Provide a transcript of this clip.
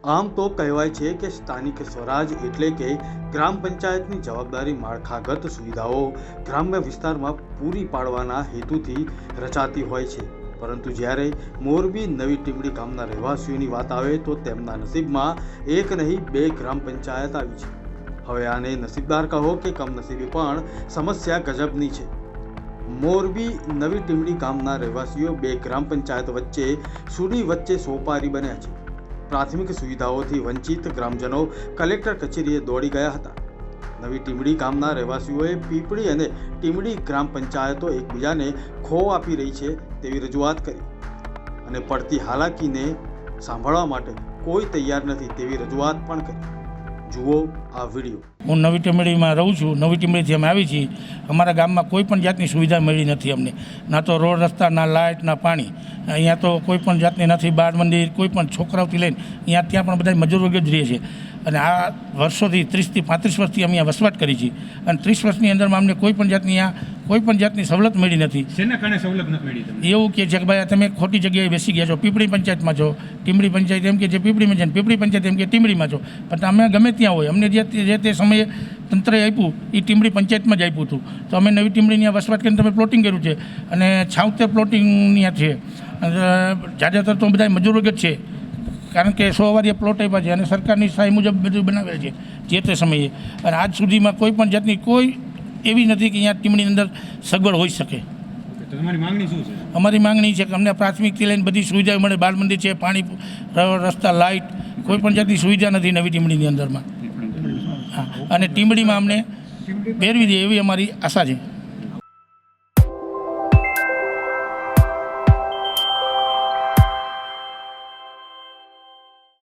આમ તો કહેવાય છે કે સ્થાનિક સ્વરાજ એટલે કે ગ્રામ પંચાયતની જવાબદારી માળખાગત સુવિધાઓ ગ્રામ્ય વિસ્તારમાં પૂરી પાડવાના હેતુથી રચાતી હોય છે, પરંતુ જ્યારે મોરબી નવી ટીમડી ગામના રહેવાસીઓની વાત આવે તો તેમના નસીબમાં એક નહીં બે ગ્રામ પંચાયત આવી છે। હવે આને નસીબદાર કહો કે કમનસીબી પણ સમસ્યા ગજબની છે। મોરબી નવી ટીમડી ગામના રહેવાસીઓ બે ગ્રામ પંચાયત વચ્ચે સુડી વચ્ચે સોપારી બન્યા છે। પ્રાથમિક સુવિધાઓથી વંચિત ગ્રામજનો કલેક્ટર કચેરીએ દોડી ગયા હતા। નવી ટીમડી ગામના રહેવાસીઓએ પીપળી અને ટીમડી ગ્રામ પંચાયતો એકબીજાને ખો આપી રહી છે તેવી રજૂઆત કરી અને પડતી હાલાકીને સાંભળવા માટે કોઈ તૈયાર નથી તેવી રજૂઆત પણ કરી। જુઓ આ વિડીયો। હું નવી ટીમડીમાં રહું છું। નવી ટીમડીથી અમે આવી છીએ। અમારા ગામમાં કોઈ પણ જાતની સુવિધા મળી નથી અમને, ના તો રોડ રસ્તા, ના લાઇટ, ના પાણી। અહીંયા તો કોઈ પણ જાતની નથી, બાળ મંદિર, કોઈ પણ છોકરાઓથી લઈને અહીંયા ત્યાં પણ બધા મજૂર વર્ગ જ રહે છે। અને આ વર્ષોથી 30 થી 35 વર્ષથી અમે અહીંયા વસવાટ કરી છીએ અને 30 વર્ષની અંદરમાં અમને કોઈ પણ જાતની કોઈ પણ જાતની સવલત મળી નથી। શેના કારણે સવલત નથી મળી તમને? એવું કે છે કે ભાઈ તમે ખોટી જગ્યાએ બેસી ગયા છો, પીપળી પંચાયતમાં છો, ટીમડી પંચાયત એમ કે છે પીપળીમાં છે, પીપળી પંચાયત એમ કે ટીમડીમાં છો, પણ અમે ગમે ત્યાં હોય, અમને જે તે સમયે તંત્રએ આપ્યું એ ટીમડી પંચાયતમાં જ આપ્યું હતું, તો અમે નવી ટીમડીની વસવાટ કરીને તમે પ્લોટિંગ કર્યું છે અને 76 પ્લોટિંગ છે। જ્યાદાતર તો બધા મજૂર વર્ગ જ છે, કારણ કે 100 વાર એ પ્લોટ આપ્યા છે અને સરકારની સહાય મુજબ બધું બનાવેલ છે જે તે સમયે, અને આજ સુધીમાં કોઈ પણ જાતની કોઈ એવી નથી કે અહીંયા ટીમડીની અંદર સગવડ હોઈ શકે। તમારી માંગણી શું છે? અમારી માંગણી છે કે અમને પ્રાથમિકથી લઈને બધી સુવિધા મળે, બાળ મંદિર છે, પાણી, રસ્તા, લાઇટ, કોઈ પણ જાતની સુવિધા નથી નવી ટીમડીની અંદરમાં। હા, અને ટીમડીમાં અમને ફેરવી દે એવી અમારી આશા છે।